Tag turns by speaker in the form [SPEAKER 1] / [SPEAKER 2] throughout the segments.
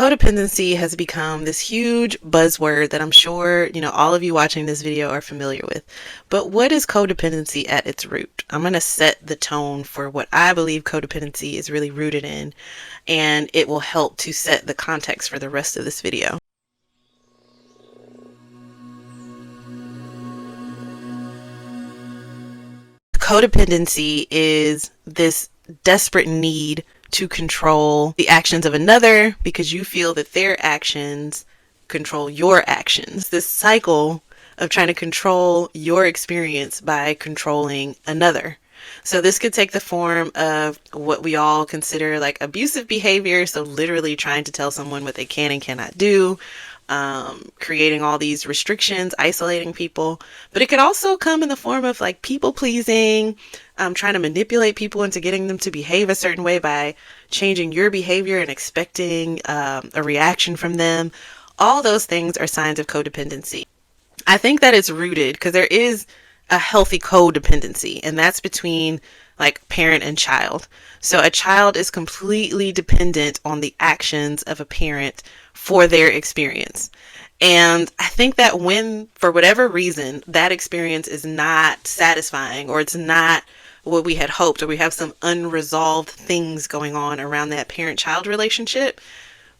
[SPEAKER 1] Codependency has become this huge buzzword that I'm sure, all of you watching this video are familiar with. But what is codependency at its root? I'm going to set the tone for what I believe codependency is really rooted in, and it will help to set the context for the rest of this video. Codependency is this desperate need to control the actions of another because you feel that their actions control your actions. This cycle of trying to control your experience by controlling another. So this could take the form of what we all consider like abusive behavior. So literally trying to tell someone what they can and cannot do, creating all these restrictions, isolating people. But it could also come in the form of like people pleasing, trying to manipulate people into getting them to behave a certain way by changing your behavior and expecting a reaction from them. All those things are signs of codependency. I think that it's rooted because there is a healthy codependency, and that's between like parent and child. So a child is completely dependent on the actions of a parent for their experience. And I think that when, for whatever reason, that experience is not satisfying, or it's not what we had hoped, or we have some unresolved things going on around that parent-child relationship,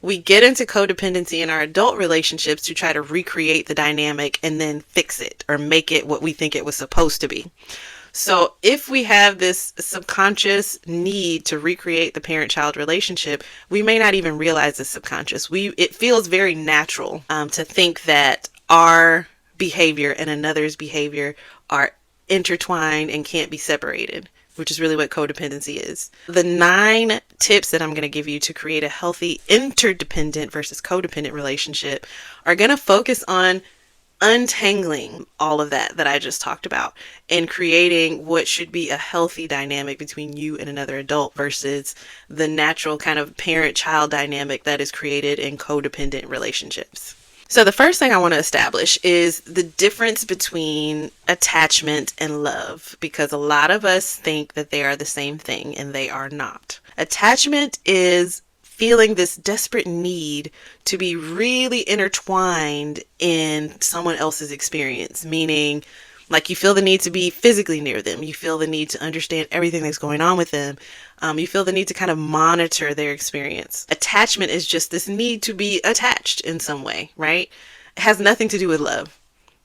[SPEAKER 1] we get into codependency in our adult relationships to try to recreate the dynamic and then fix it or make it what we think it was supposed to be. So if we have this subconscious need to recreate the parent-child relationship, we may not even realize it's subconscious. It feels very natural to think that our behavior and another's behavior are intertwined and can't be separated, which is really what codependency is. The 9 tips that I'm going to give you to create a healthy interdependent versus codependent relationship are going to focus on untangling all of that I just talked about and creating what should be a healthy dynamic between you and another adult versus the natural kind of parent-child dynamic that is created in codependent relationships. So the first thing I want to establish is the difference between attachment and love, because a lot of us think that they are the same thing and they are not. Attachment is feeling this desperate need to be really intertwined in someone else's experience, meaning like you feel the need to be physically near them. You feel the need to understand everything that's going on with them. You feel the need to kind of monitor their experience. Attachment is just this need to be attached in some way, right? It has nothing to do with love.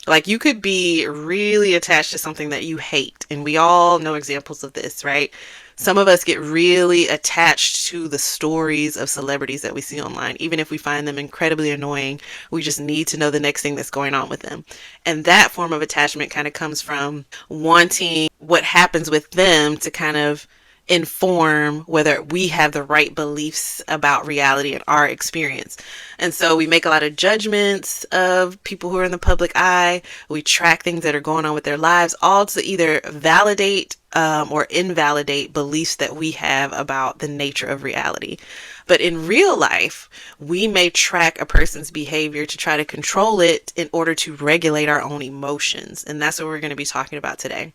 [SPEAKER 1] Like you could be really attached to something that you hate, and we all know examples of this, right? Some of us get really attached to the stories of celebrities that we see online. Even if we find them incredibly annoying, we just need to know the next thing that's going on with them. And that form of attachment kind of comes from wanting what happens with them to kind of inform whether we have the right beliefs about reality and our experience. And so we make a lot of judgments of people who are in the public eye. We track things that are going on with their lives, all to either validate or invalidate beliefs that we have about the nature of reality. But in real life, we may track a person's behavior to try to control it in order to regulate our own emotions. And that's what we're going to be talking about today.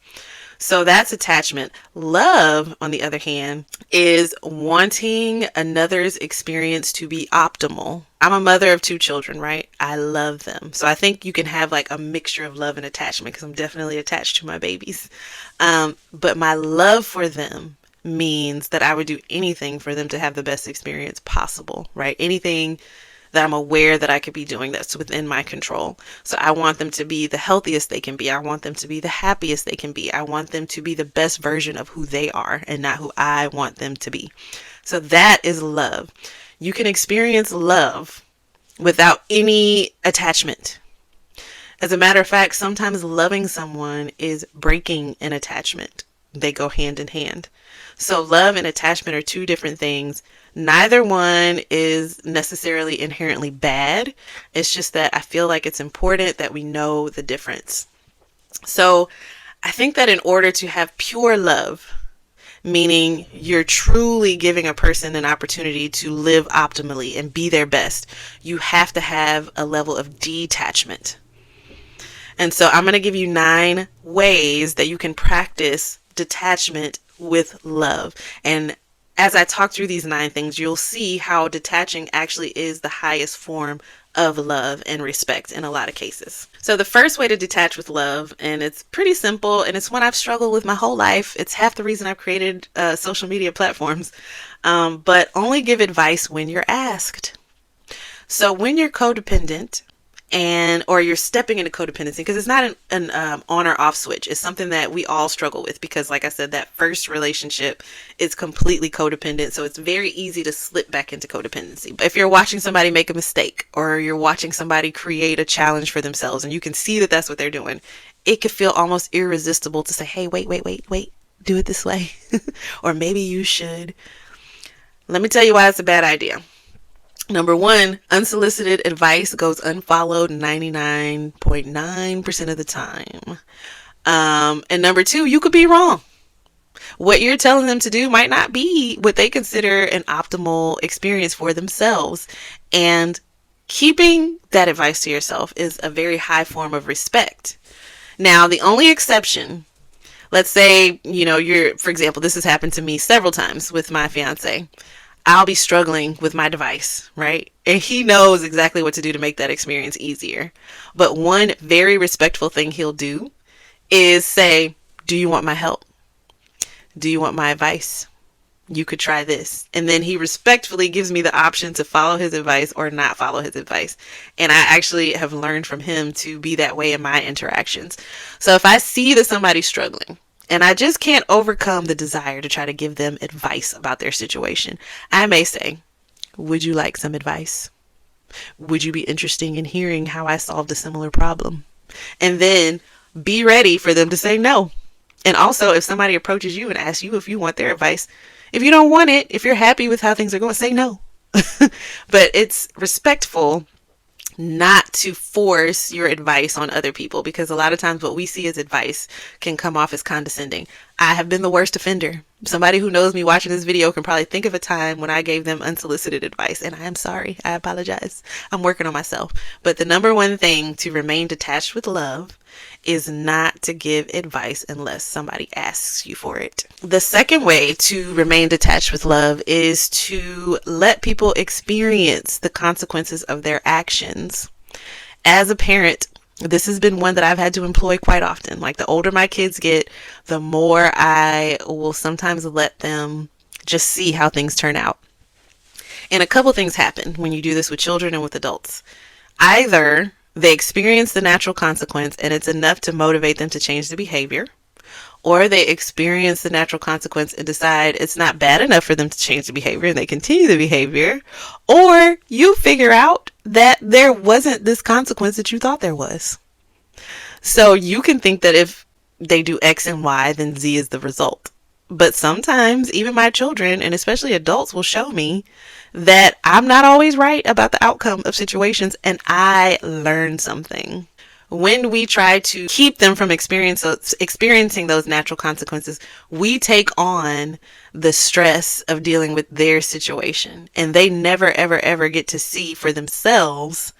[SPEAKER 1] So that's attachment. Love, on the other hand, is wanting another's experience to be optimal. I'm a mother of 2 children, right? I love them. So I think you can have like a mixture of love and attachment because I'm definitely attached to my babies. But my love for them means that I would do anything for them to have the best experience possible, right? Anything that I'm aware that I could be doing that's within my control. So I want them to be the healthiest they can be. I want them to be the happiest they can be. I want them to be the best version of who they are and not who I want them to be. So that is love. You can experience love without any attachment. As a matter of fact, sometimes loving someone is breaking an attachment. They go hand in hand. So love and attachment are 2 different things. Neither one is necessarily inherently bad. It's just that I feel like it's important that we know the difference. So I think that in order to have pure love, meaning you're truly giving a person an opportunity to live optimally and be their best, you have to have a level of detachment. And so I'm going to give you 9 ways that you can practice detachment with love. And as I talk through these 9 things, you'll see how detaching actually is the highest form of love and respect in a lot of cases. So the first way to detach with love, and it's pretty simple, and it's one I've struggled with my whole life. It's half the reason I've created social media platforms, but only give advice when you're asked. So when you're codependent, or you're stepping into codependency, because it's not an on or off switch. It's something that we all struggle with, because like I said, that first relationship is completely codependent, so it's very easy to slip back into codependency. But if you're watching somebody make a mistake, or you're watching somebody create a challenge for themselves, and you can see that that's what they're doing, it could feel almost irresistible to say, hey, wait, do it this way. Or maybe you should. Let me tell you why it's a bad idea. Number 1, unsolicited advice goes unfollowed 99.9% of the time. And number 2, you could be wrong. What you're telling them to do might not be what they consider an optimal experience for themselves. And keeping that advice to yourself is a very high form of respect. Now, the only exception, let's say, for example, this has happened to me several times with my fiance. I'll be struggling with my device, right? And he knows exactly what to do to make that experience easier. But one very respectful thing he'll do is say, do you want my help? Do you want my advice? You could try this. And then he respectfully gives me the option to follow his advice or not follow his advice. And I actually have learned from him to be that way in my interactions. So if I see that somebody's struggling, and I just can't overcome the desire to try to give them advice about their situation, I may say, would you like some advice? Would you be interested in hearing how I solved a similar problem? And then be ready for them to say no. And also, if somebody approaches you and asks you if you want their advice, if you don't want it, if you're happy with how things are going, say no. But it's respectful not to force your advice on other people, because a lot of times what we see as advice can come off as condescending. I have been the worst offender. Somebody who knows me watching this video can probably think of a time when I gave them unsolicited advice, and I am sorry. I apologize. I'm working on myself. But the number 1 thing to remain detached with love is not to give advice unless somebody asks you for it. The second way to remain detached with love is to let people experience the consequences of their actions. As a parent, this has been one that I've had to employ quite often. Like, the older my kids get, the more I will sometimes let them just see how things turn out. And a couple things happen when you do this with children and with adults. Either they experience the natural consequence and it's enough to motivate them to change the behavior, or they experience the natural consequence and decide it's not bad enough for them to change the behavior and they continue the behavior, or you figure out that there wasn't this consequence that you thought there was. So you can think that if they do X and Y, then Z is the result. But sometimes even my children, and especially adults, will show me that I'm not always right about the outcome of situations, and I learn something. When we try to keep them from experiencing those natural consequences, we take on the stress of dealing with their situation, and they never, ever, ever get to see for themselves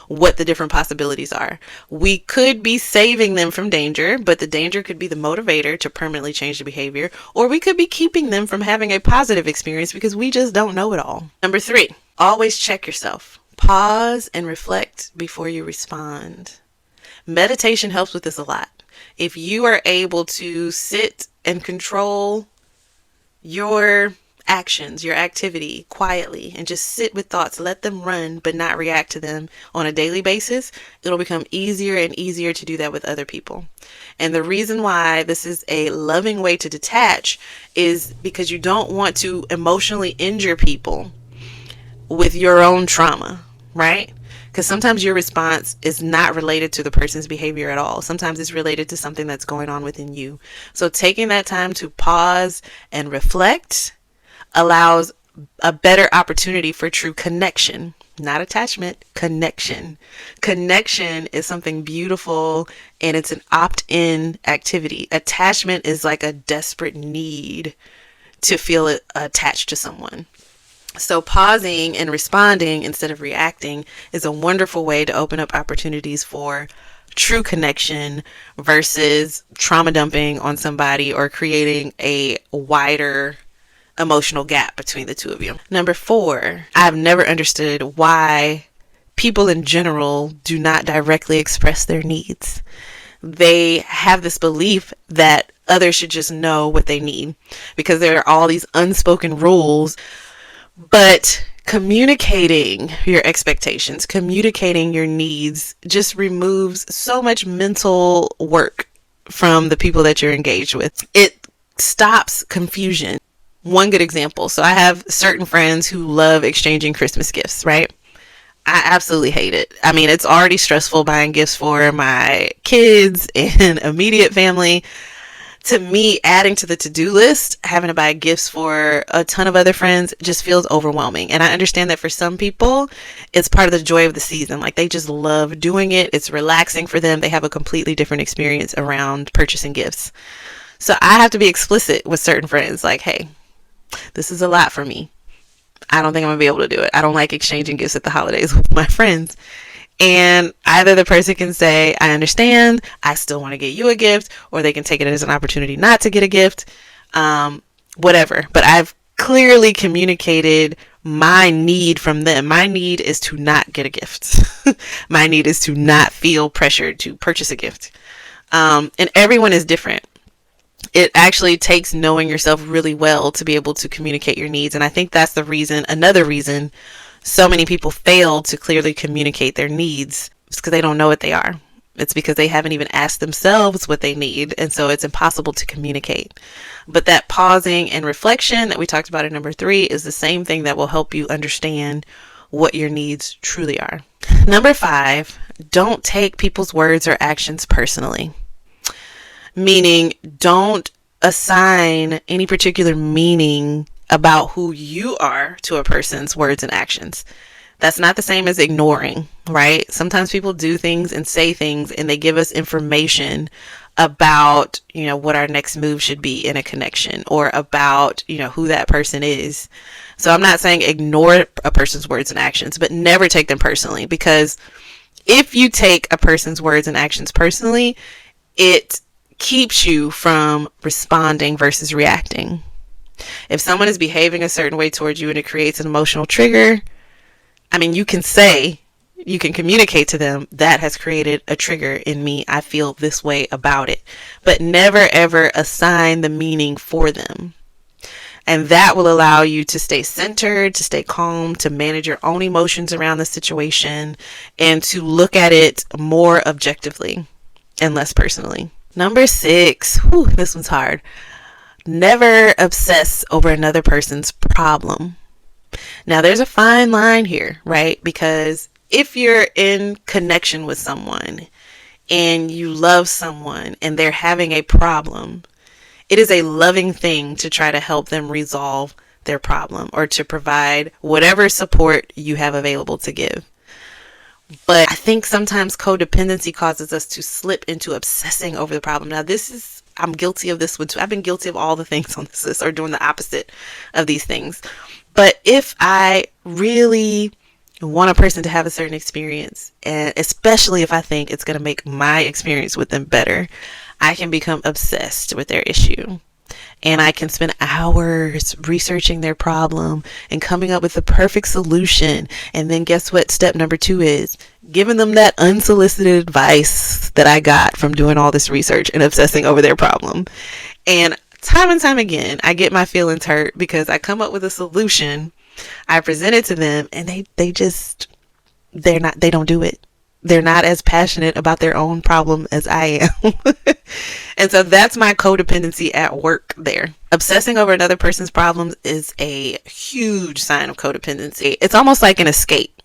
[SPEAKER 1] what the different possibilities are. We could be saving them from danger, but the danger could be the motivator to permanently change the behavior, or we could be keeping them from having a positive experience because we just don't know it all. Number 3, always check yourself. Pause and reflect before you respond. Meditation helps with this a lot. If you are able to sit and control your actions, your activity quietly, and just sit with thoughts, let them run, but not react to them on a daily basis, it'll become easier and easier to do that with other people. And the reason why this is a loving way to detach is because you don't want to emotionally injure people with your own trauma, right? Because sometimes your response is not related to the person's behavior at all. Sometimes it's related to something that's going on within you. So taking that time to pause and reflect allows a better opportunity for true connection, not attachment, connection. Connection is something beautiful, and it's an opt-in activity. Attachment is like a desperate need to feel attached to someone. So pausing and responding instead of reacting is a wonderful way to open up opportunities for true connection versus trauma dumping on somebody or creating a wider emotional gap between the two of you. Number 4, I've never understood why people in general do not directly express their needs. They have this belief that others should just know what they need because there are all these unspoken rules. But communicating your expectations, communicating your needs just removes so much mental work from the people that you're engaged with. It stops confusion. One good example. So I have certain friends who love exchanging Christmas gifts, right? I absolutely hate it. I mean, it's already stressful buying gifts for my kids and immediate family. To me, adding to the to-do list, having to buy gifts for a ton of other friends just feels overwhelming. And I understand that for some people, it's part of the joy of the season. Like, they just love doing it. It's relaxing for them. They have a completely different experience around purchasing gifts. So I have to be explicit with certain friends. Like, hey, this is a lot for me. I don't think I'm going to be able to do it. I don't like exchanging gifts at the holidays with my friends. And either the person can say, I understand, I still want to get you a gift, or they can take it as an opportunity not to get a gift, whatever. But I've clearly communicated my need from them. My need is to not get a gift. My need is to not feel pressured to purchase a gift. And everyone is different. It actually takes knowing yourself really well to be able to communicate your needs. And I think that's another reason so many people fail to clearly communicate their needs. It's because they don't know what they are. It's because they haven't even asked themselves what they need. And so it's impossible to communicate. But that pausing and reflection that we talked about in number 3 is the same thing that will help you understand what your needs truly are. Number 5, don't take people's words or actions personally. Meaning, don't assign any particular meaning about who you are to a person's words and actions. That's not the same as ignoring, right? Sometimes people do things and say things and they give us information about, what our next move should be in a connection, or about, who that person is. So I'm not saying ignore a person's words and actions, but never take them personally, because if you take a person's words and actions personally, it keeps you from responding versus reacting. If someone is behaving a certain way towards you and it creates an emotional trigger, you can communicate to them, that has created a trigger in me. I feel this way about it. But never ever assign the meaning for them. And that will allow you to stay centered, to stay calm, to manage your own emotions around the situation, and to look at it more objectively and less personally. Number 6, this one's hard. Never obsess over another person's problem. Now, there's a fine line here, right? Because if you're in connection with someone and you love someone and they're having a problem, it is a loving thing to try to help them resolve their problem or to provide whatever support you have available to give. But I think sometimes codependency causes us to slip into obsessing over the problem. Now, I'm guilty of this one too. I've been guilty of all the things on this list, or doing the opposite of these things. But if I really want a person to have a certain experience, and especially if I think it's going to make my experience with them better, I can become obsessed with their issue. And I can spend hours researching their problem and coming up with the perfect solution. And then guess what step number 2 is? Giving them that unsolicited advice that I got from doing all this research and obsessing over their problem. And time again, I get my feelings hurt because I come up with a solution, I present it to them, and they don't do it. They're not as passionate about their own problem as I am. And so that's my codependency at work there. Obsessing over another person's problems is a huge sign of codependency. It's almost like an escape.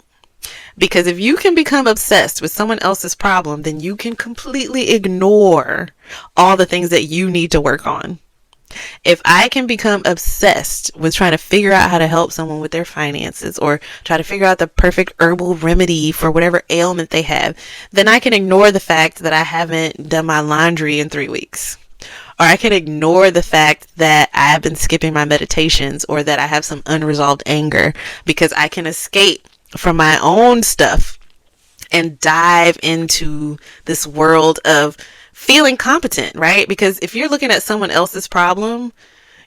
[SPEAKER 1] Because if you can become obsessed with someone else's problem, then you can completely ignore all the things that you need to work on. If I can become obsessed with trying to figure out how to help someone with their finances, or try to figure out the perfect herbal remedy for whatever ailment they have, then I can ignore the fact that I haven't done my laundry in 3 weeks. Or I can ignore the fact that I've been skipping my meditations, or that I have some unresolved anger, because I can escape from my own stuff and dive into this world of feeling competent, right? Because if you're looking at someone else's problem,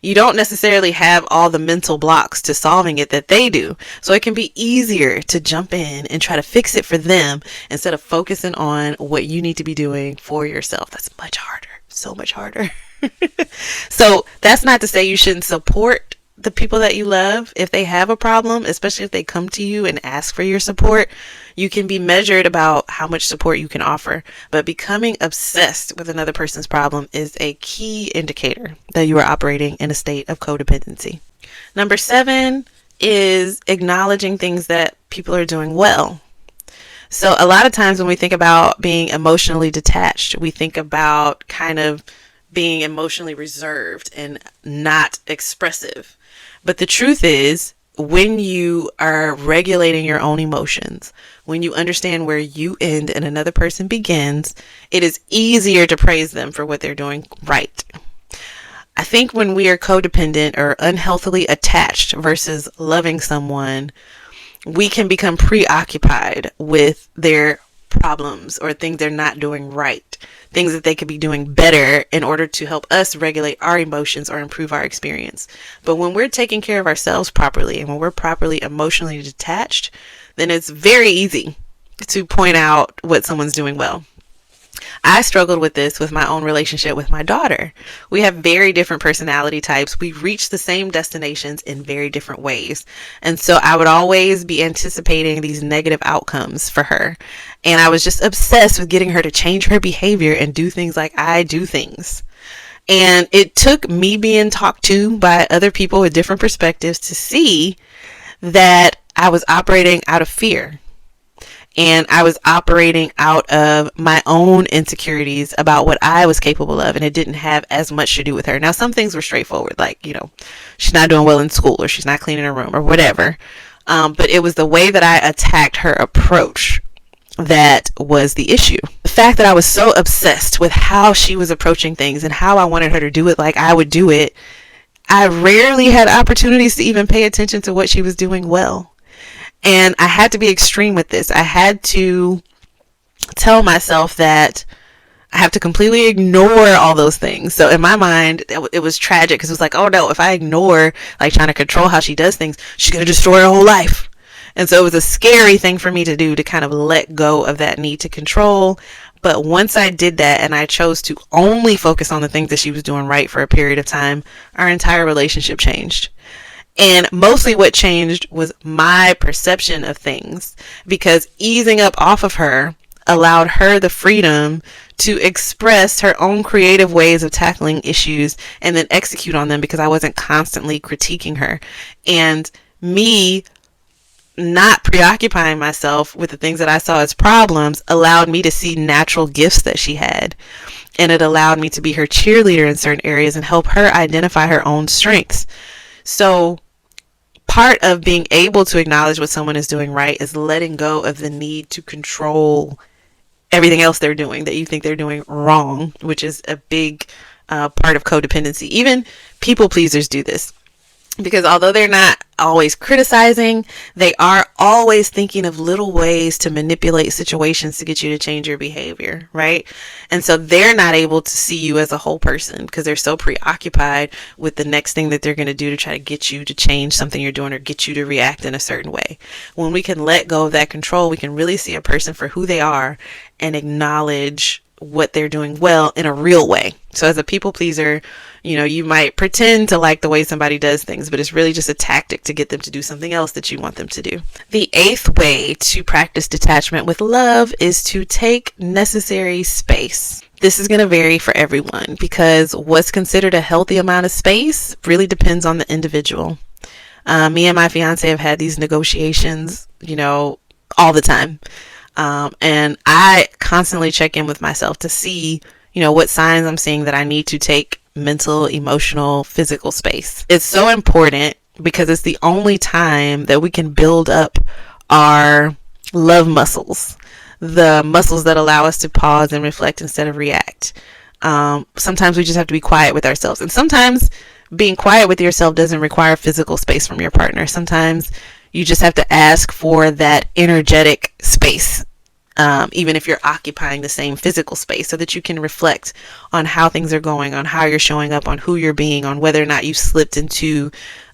[SPEAKER 1] You don't necessarily have all the mental blocks to solving it that they do. So it can be easier to jump in and try to fix it for them instead of focusing on what you need to be doing for yourself. That's much harder. So much harder. So that's not to say you shouldn't support the people that you love if they have a problem, especially if they come to you and ask for your support. You can be measured about how much support you can offer, but becoming obsessed with another person's problem is a key indicator that you are operating in a state of codependency. Number 7 is acknowledging things that people are doing well. So a lot of times when we think about being emotionally detached, we think about kind of being emotionally reserved and not expressive. But the truth is, when you are regulating your own emotions, when you understand where you end and another person begins, it is easier to praise them for what they're doing right. I think when we are codependent or unhealthily attached versus loving someone, we can become preoccupied with their problems or things they're not doing right, things that they could be doing better in order to help us regulate our emotions or improve our experience. But when we're taking care of ourselves properly and when we're properly emotionally detached, then it's very easy to point out what someone's doing well. I struggled with this with my own relationship with my daughter. We have very different personality types. We reach the same destinations in very different ways. And so I would always be anticipating these negative outcomes for her. And I was just obsessed with getting her to change her behavior and do things like I do things. And it took me being talked to by other people with different perspectives to see that I was operating out of fear. And I was operating out of my own insecurities about what I was capable of, and it didn't have as much to do with her. Now, some things were straightforward, like, she's not doing well in school, or she's not cleaning her room, or whatever. But it was the way that I attacked her approach that was the issue. The fact that I was so obsessed with how she was approaching things and how I wanted her to do it like I would do it, I rarely had opportunities to even pay attention to what she was doing well. And I had to be extreme with this. I had to tell myself that I have to completely ignore all those things. So in my mind, it was tragic because it was like, oh no, if I ignore, like, trying to control how she does things, she's going to destroy her whole life. And so it was a scary thing for me to do, to kind of let go of that need to control. But once I did that and I chose to only focus on the things that she was doing right for a period of time, our entire relationship changed. And mostly what changed was my perception of things, because easing up off of her allowed her the freedom to express her own creative ways of tackling issues and then execute on them, because I wasn't constantly critiquing her. And me not preoccupying myself with the things that I saw as problems allowed me to see natural gifts that she had. And it allowed me to be her cheerleader in certain areas and help her identify her own strengths. So part of being able to acknowledge what someone is doing right is letting go of the need to control everything else they're doing that you think they're doing wrong, which is a big part of codependency. Even people pleasers do this, because although they're not always criticizing, they are always thinking of little ways to manipulate situations to get you to change your behavior, right? And so they're not able to see you as a whole person because they're so preoccupied with the next thing that they're going to do to try to get you to change something you're doing or get you to react in a certain way. When we can let go of that control, we can really see a person for who they are and acknowledge what they're doing well in a real way. So as a people pleaser, you might pretend to like the way somebody does things, but it's really just a tactic to get them to do something else that you want them to do. The 8th way to practice detachment with love is to take necessary space. This is going to vary for everyone, because what's considered a healthy amount of space really depends on the individual. Me and my fiance have had these negotiations, all the time. And I constantly check in with myself to see, what signs I'm seeing that I need to take mental, emotional, physical space. It's so important because it's the only time that we can build up our love muscles, the muscles that allow us to pause and reflect instead of react. Sometimes we just have to be quiet with ourselves. And sometimes being quiet with yourself doesn't require physical space from your partner. Sometimes you just have to ask for that energetic space even if you're occupying the same physical space, so that you can reflect on how things are going, on how you're showing up, on who you're being, on whether or not you slipped into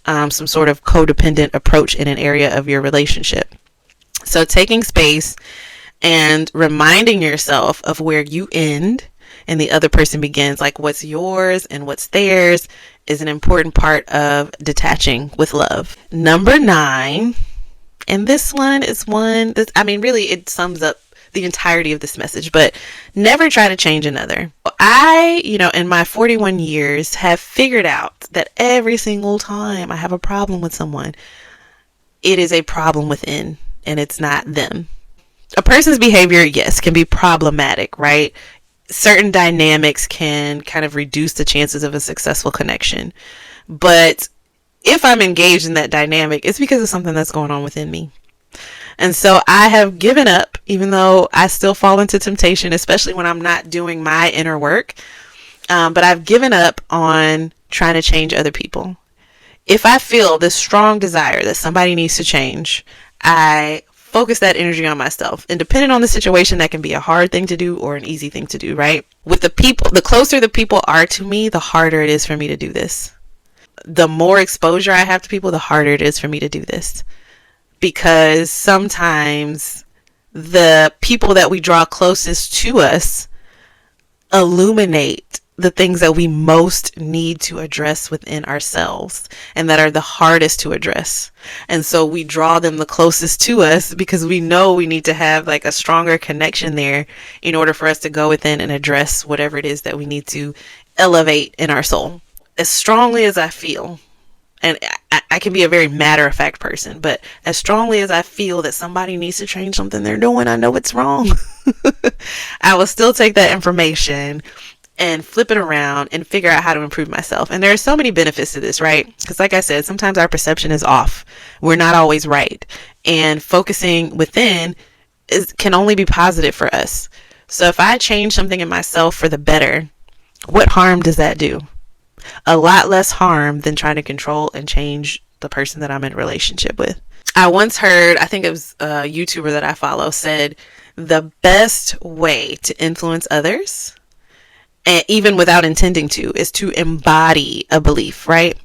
[SPEAKER 1] some sort of codependent approach in an area of your relationship. So taking space and reminding yourself of where you end and the other person begins, like what's yours and what's theirs, is an important part of detaching with love. Number 9, and this one is one that, I mean, really it sums up the entirety of this message, but never try to change another. I, in my 41 years have figured out that every single time I have a problem with someone, it is a problem within and it's not them. A person's behavior, yes, can be problematic, right? Certain dynamics can kind of reduce the chances of a successful connection. But if I'm engaged in that dynamic, it's because of something that's going on within me. And so I have given up, even though I still fall into temptation, especially when I'm not doing my inner work. But I've given up on trying to change other people. If I feel this strong desire that somebody needs to change, I focus that energy on myself. And depending on the situation, that can be a hard thing to do or an easy thing to do, right? With the people, the closer the people are to me, the harder it is for me to do this. The more exposure I have to people, the harder it is for me to do this. Because sometimes the people that we draw closest to us illuminate the things that we most need to address within ourselves and that are the hardest to address. And so we draw them the closest to us because we know we need to have like a stronger connection there in order for us to go within and address whatever it is that we need to elevate in our soul. As strongly as I feel, and I can be a very matter-of-fact person, but as strongly as I feel that somebody needs to change something they're doing, I know it's wrong. I will still take that information and flip it around and figure out how to improve myself. And there are so many benefits to this, right? Because like I said, sometimes our perception is off. We're not always right. And focusing within can only be positive for us. So if I change something in myself for the better, what harm does that do? A lot less harm than trying to control and change the person that I'm in a relationship with. I once heard, I think it was a YouTuber that I follow, said the best way to influence others, and even without intending to, is to embody a belief, right?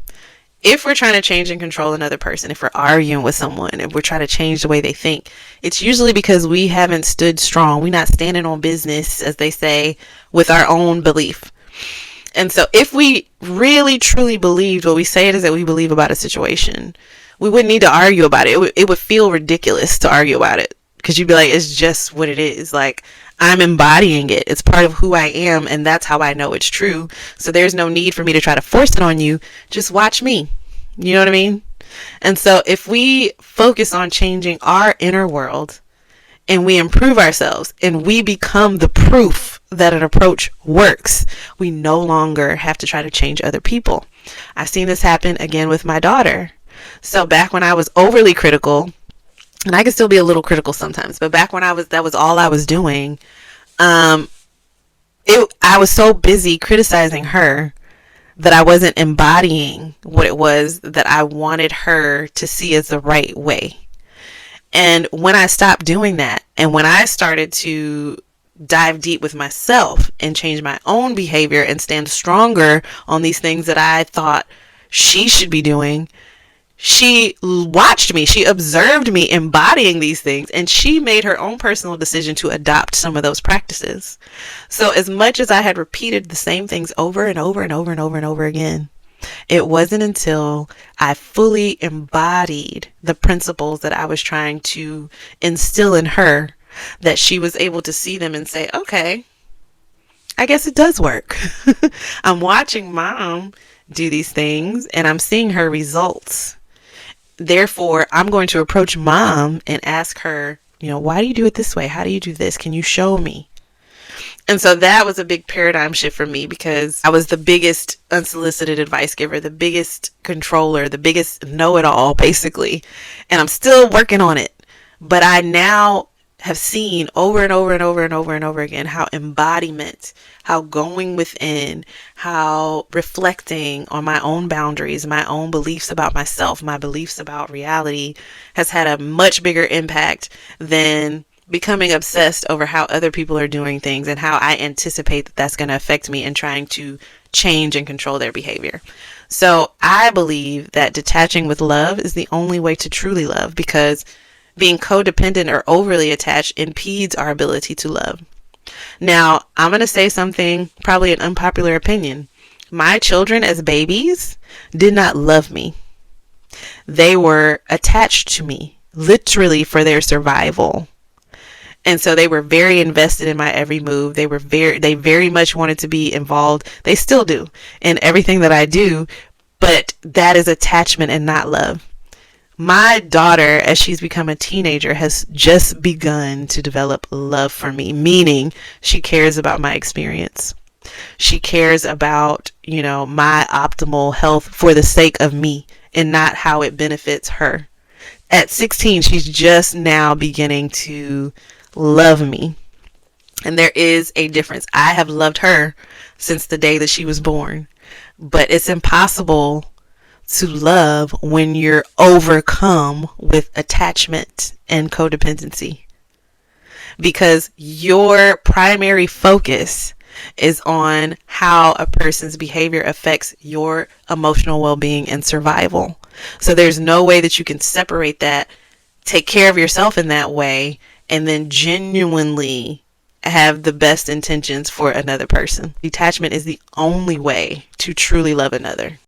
[SPEAKER 1] If we're trying to change and control another person, if we're arguing with someone, if we're trying to change the way they think, it's usually because we haven't stood strong. We're not standing on business, as they say, with our own belief. And so if we really truly believed what we say it is that we believe about a situation, we wouldn't need to argue about it. It would feel ridiculous to argue about it because you'd be like, it's just what it is. Like, I'm embodying it. It's part of who I am, and that's how I know it's true. So there's no need for me to try to force it on you. Just watch me. You know what I mean? And so if we focus on changing our inner world and we improve ourselves and we become the proof that an approach works, we no longer have to try to change other people. I've seen this happen again with my daughter. So back when I was overly critical, and I can still be a little critical sometimes, but back when that was all I was doing, I was so busy criticizing her that I wasn't embodying what it was that I wanted her to see as the right way. And when I stopped doing that, and when I started to dive deep with myself and change my own behavior and stand stronger on these things that I thought she should be doing, she watched me, she observed me embodying these things, and she made her own personal decision to adopt some of those practices. So as much as I had repeated the same things over and over and over and over and over again, it wasn't until I fully embodied the principles that I was trying to instill in her that she was able to see them and say, okay, I guess it does work. I'm watching mom do these things and I'm seeing her results. Therefore, I'm going to approach mom and ask her, why do you do it this way? How do you do this? Can you show me? And so that was a big paradigm shift for me because I was the biggest unsolicited advice giver, the biggest controller, the biggest know-it-all, basically. And I'm still working on it. But I now have seen over and over and over and over and over again how embodiment, how going within, how reflecting on my own boundaries, my own beliefs about myself, my beliefs about reality has had a much bigger impact than becoming obsessed over how other people are doing things and how I anticipate that that's going to affect me and trying to change and control their behavior. So I believe that detaching with love is the only way to truly love, because being codependent or overly attached impedes our ability to love. Now, I'm going to say something, probably an unpopular opinion. My children as babies did not love me. They were attached to me, literally for their survival. And so they were very invested in my every move. They very much wanted to be involved. They still do in everything that I do, but that is attachment and not love. My daughter, as she's become a teenager, has just begun to develop love for me, meaning she cares about my experience. She cares about, my optimal health for the sake of me and not how it benefits her. At 16, she's just now beginning to love me. And there is a difference. I have loved her since the day that she was born. But it's impossible to love when you're overcome with attachment and codependency, because your primary focus is on how a person's behavior affects your emotional well-being and survival. So there's no way that you can separate that, take care of yourself in that way, and then genuinely have the best intentions for another person. Detachment is the only way to truly love another.